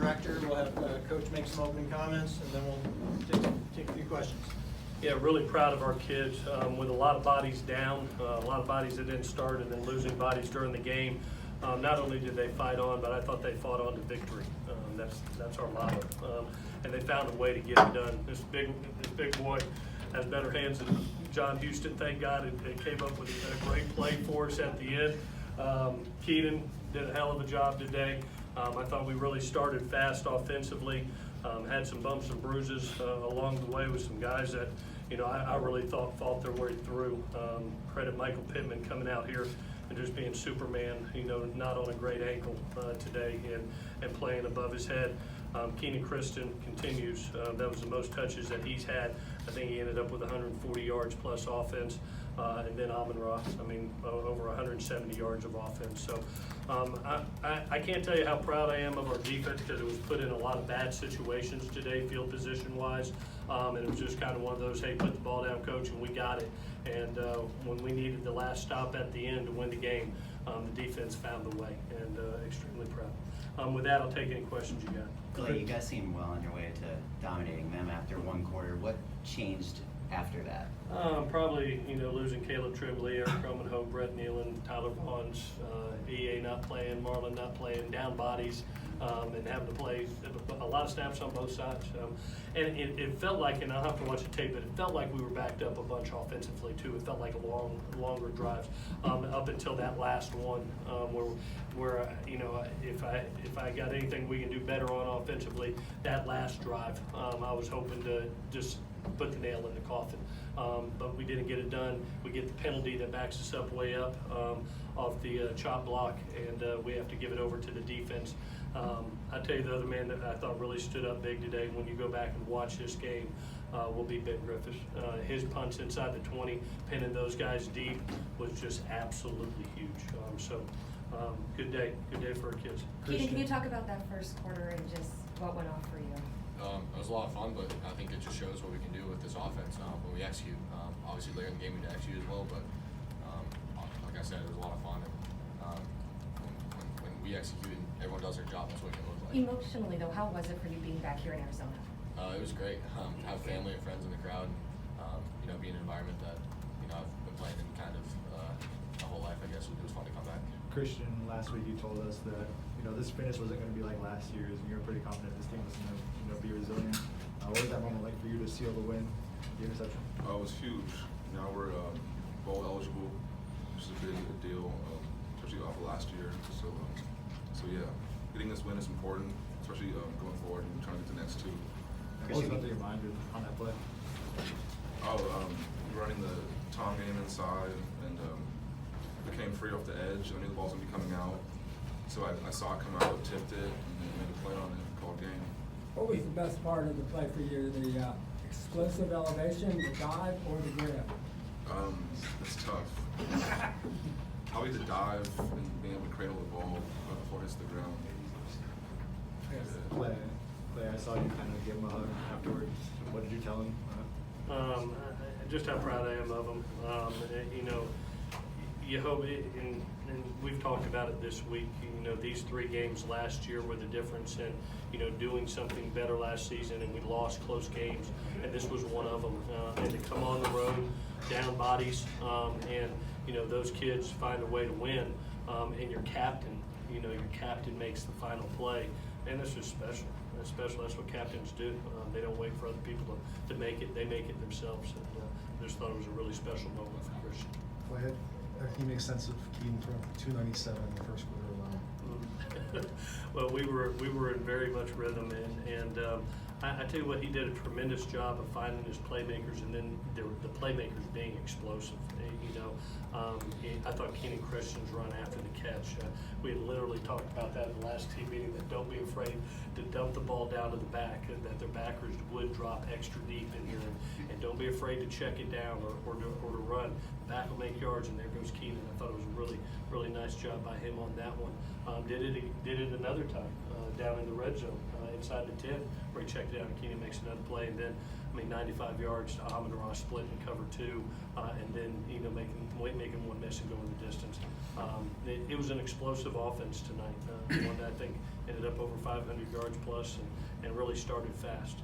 director. We'll have Coach make some opening comments, and then we'll take a few questions. Yeah, really proud of our kids with a lot of bodies down, a lot of bodies that didn't start, and then losing bodies during the game. Not only did they fight on, but I thought they fought on to victory. That's our motto, and they found a way to get it done. This big boy has better hands than John Houston. Thank God it came up with a great play for us at the end. Keenan did a hell of a job today. I thought we really started fast offensively. Had some bumps and bruises along the way with some guys that, I really thought fought their way through. Credit Michael Pittman coming out here and just being Superman, not on a great ankle today and playing above his head. Keenan Christian continues. That was the most touches that he's had. I think he ended up with 140 yards plus offense. And then Amon-Ra, over 170 yards of offense. So I can't tell you how proud I am of our defense because it was put in a lot of bad situations today, field position wise. And it was just kind of one of those, hey, put the ball down, coach, and we got it. And when we needed the last stop at the end to win the game, the defense found the way, and extremely proud. With that, I'll take any questions you got. Clay, you guys seem well on your way to dominating them after one quarter. What changed after that? Probably, losing Caleb Tremblay, Eric Croman-Hope, Brett Nealon, Tyler Vaughns, EA not playing, Marlon not playing, down bodies, and having to play a lot of snaps on both sides. And it felt like, and I'll have to watch the tape, but it felt like we were backed up a bunch offensively too. It felt like longer drives up until that last one, where if I got anything we can do better on offensively, that last drive, I was hoping to just put the nail in the coffin. But we didn't get it done. We get the penalty that backs us up way up off the chop block, and we have to give it over to the defense. I tell you, the other man that I thought really stood up big today, when you go back and watch this game, will be Ben Griffiths. His punts inside the 20, pinning those guys deep, was just absolutely huge. Good day for our kids. Keaton, can you talk about that first quarter and just what went off for you? It was a lot of fun, but I think it just shows what we can do with this offense when we execute. Obviously, later in the game, we need to execute as well, but like I said, it was a lot of fun. And when we execute and everyone does their job, that's what it can look like. Emotionally, though, how was it for you being back here in Arizona? It was great. Have family and friends in the crowd, and, be in an environment that, I've been playing in kind of my whole life, I guess. It was fun to come back. Christian, last week you told us that this finish wasn't going to be like last year's, and you were pretty confident this team was going to be resilient. What was that moment like for you to seal the win, the interception? It was huge. Now we're bowl eligible, which is a big deal, especially off of last year. So yeah, getting this win is important, especially going forward and trying to get the next two. What was about your mind on that play? Running the Tom game inside and became free off the edge. I knew the ball was going to be coming out. So I saw it come out, tipped it, and then made a play on it, called game. What was the best part of the play for you? The explosive elevation, the dive, or the grip? It's tough. Probably the dive and being able to cradle the ball before it hits the ground. Clay, I saw you kind of give him a hug afterwards. What did you tell him? Just how proud I am of him. You hope, and we've talked about it this week, these 3 games last year were the difference in, doing something better last season, and we lost close games, and this was one of them. And to come on the road, down bodies, and, those kids find a way to win, and your captain makes the final play, and this is special. That's special. That's what captains do. They don't wait for other people to make it. They make it themselves, and I just thought it was a really special moment for Christian. Go ahead. He makes sense of Keaton throwing for 297 in the first quarter alone. Well, we were in very much rhythm, and I tell you what, he did a tremendous job of finding his playmakers, and then the playmakers being explosive. I thought Keenan Christian's run after the catch. We had literally talked about that in the last team meeting, that don't be afraid to dump the ball down to the back, and that their backers would drop extra deep in here, and don't be afraid to check it down or to run. The back will make yards, and there goes Keenan. I thought it was a really, really nice job by him on that one. Did it another time down in the red zone inside the 10, where he checked down, and Keenan makes another play, and then, 95 yards to Ahmed Ross split and cover 2, and then, making one miss and going the distance. It was an explosive offense tonight, one that I think ended up over 500 yards plus and really started fast.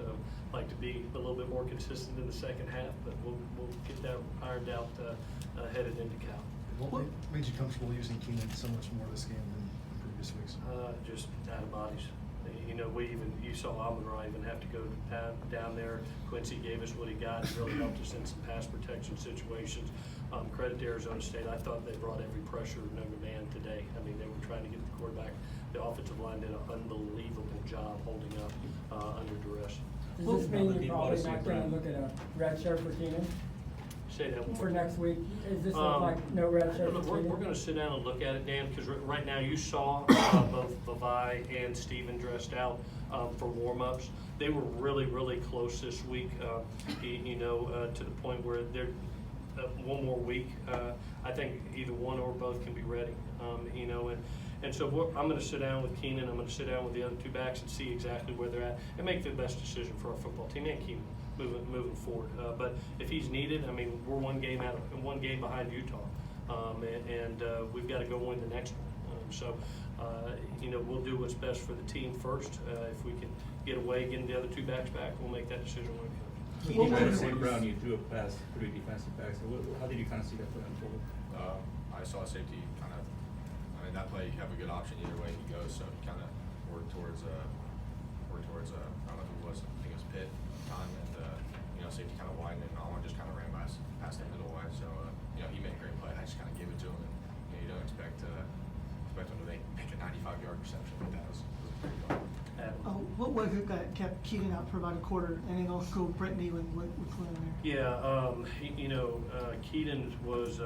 Like to be a little bit more consistent in the second half, but we'll get that ironed out headed into Cal. What made you comfortable using Keenan so much more this game than previous weeks? Just out of bodies. You saw Almenra even have to go down there. Quincy gave us what he got. He really helped us in some pass protection situations. Credit to Arizona State. I thought they brought every pressure known to man today. They were trying to get the quarterback. The offensive line did an unbelievable job holding up under duress. Does this mean you're probably not gonna look at a red shirt for Keenan Say that one more for time. next week? Is this look like no red shirt for We're Keenan? going to sit down and look at it, Dan, because right now you saw both Levi and Steven dressed out for warm-ups. They were really, really close this week, to the point where they're one more week. I think either one or both can be ready, and so I'm going to sit down with Keenan. I'm going to sit down with the other 2 backs and see exactly where they're at and make the best decision for our football team and Keenan moving forward. But if he's needed, we're one game behind Utah, and we've got to go win the next one. We'll do what's best for the team first. If we can get away, getting the other 2 backs back, we'll make that decision when it comes. You tried to say Brown, you threw a pass, 3 defensive backs. How did you kind of see that play unfold? I saw safety that play, you have a good option either way he goes, so he kind of worked towards, I don't know who it was, I think it was Pitt time, and, safety kind of widened it, and Allen just kind of ran past the middle wide, so, he made a great play. I just kind of gave it to him, and, you don't expect him to make a 95-yard reception like that. It was pretty cool. What was it that kept Keaton out for about a quarter, and then also Brittany with went in there? Yeah, Keaton was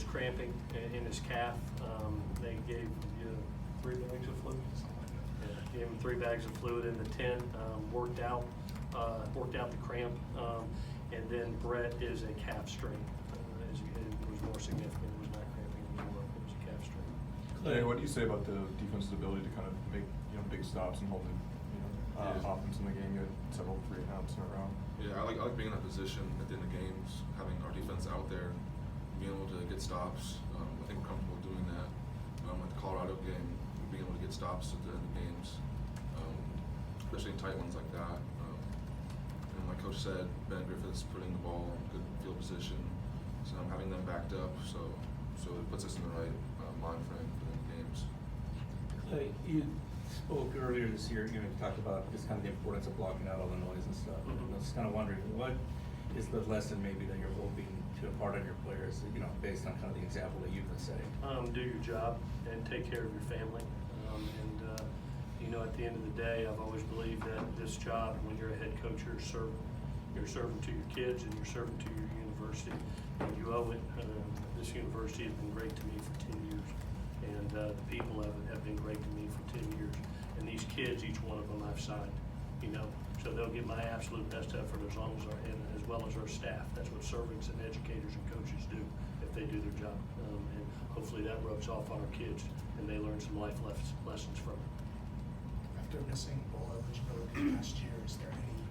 cramping in his calf. They gave 3 bags of fluid. Yeah, gave him 3 bags of fluid in the tent. Worked out the cramp, and then Brett is a calf strain. It was more significant. It was not cramping anymore. It was a calf strain. Hey, what do you say about the defense's ability to kind of make big stops and hold the offense in the game? You had several 3 and outs in a row. Yeah, I like being in that position at the end of games, having our defense out there, being able to get stops. I think we're comfortable doing that. At the Colorado game, being able to get stops at the end of games, especially in tight ones like that. And like Coach said, Ben Griffith's putting the ball in good field position, so I'm having them backed up, so it puts us in the right mind frame for the games. You spoke earlier this year, you talked about just kind of the importance of blocking out all the noise and stuff. I was kind of wondering, what is the lesson maybe that you're hoping to impart on your players, based on kind of the example that you've been setting? Do your job and take care of your family. At the end of the day, I've always believed that this job, when you're a head coach, you're serving. You're serving to your kids and you're serving to your university, and you owe it. This university has been great to me for 10 years, and the people have been great to me for 10 years. And these kids, each one of them I've signed, so they'll get my absolute best effort as well as our staff. That's what servants and educators and coaches do if they do their job. And hopefully that rubs off on our kids and they learn some life lessons from it. After missing bowl eligibility last year, is there any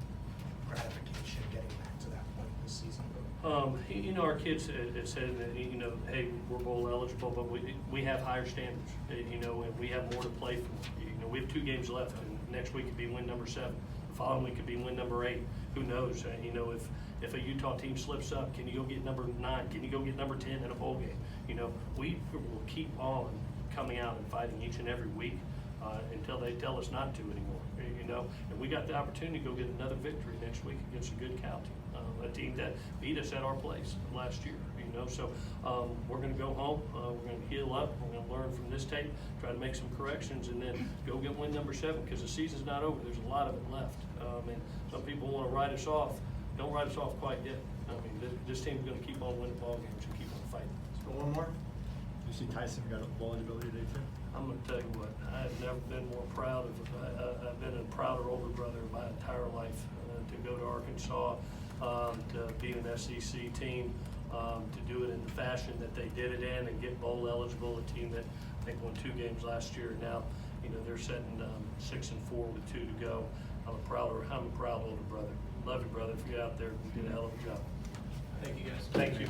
gratification getting back to that point this season? Our kids had said that, hey, we're bowl eligible, but we have higher standards, and we have more to play for. We have 2 games left, and next week could be win number 7. The following week could be win number 8. Who knows? If a Utah team slips up, can you go get number 9? Can you go get number 10 in a bowl game? We will keep on coming out and fighting each and every week until they tell us not to anymore. And we got the opportunity to go get another victory next week against a good Cal team, a team that beat us at our place last year. So we're going to go home. We're going to heal up. We're going to learn from this tape, try to make some corrections, and then go get win number 7 because the season's not over. There's a lot of it left, and some people want to write us off. Don't write us off quite yet. This team's going to keep on winning ball games and keep on fighting. Let's go one more. You see Tyson got a bowl eligibility today too? I'm going to tell you what, I've never been more proud of, I've been a prouder older brother my entire life, to go to Arkansas, to be an SEC team, to do it in the fashion that they did it in and get bowl eligible, a team that I think won 2 games last year. Now, they're sitting 6-4 with 2 to go. I'm a proud older brother. Love you, brother. If you're out there, you did a hell of a job. Thank you, guys. Thank you.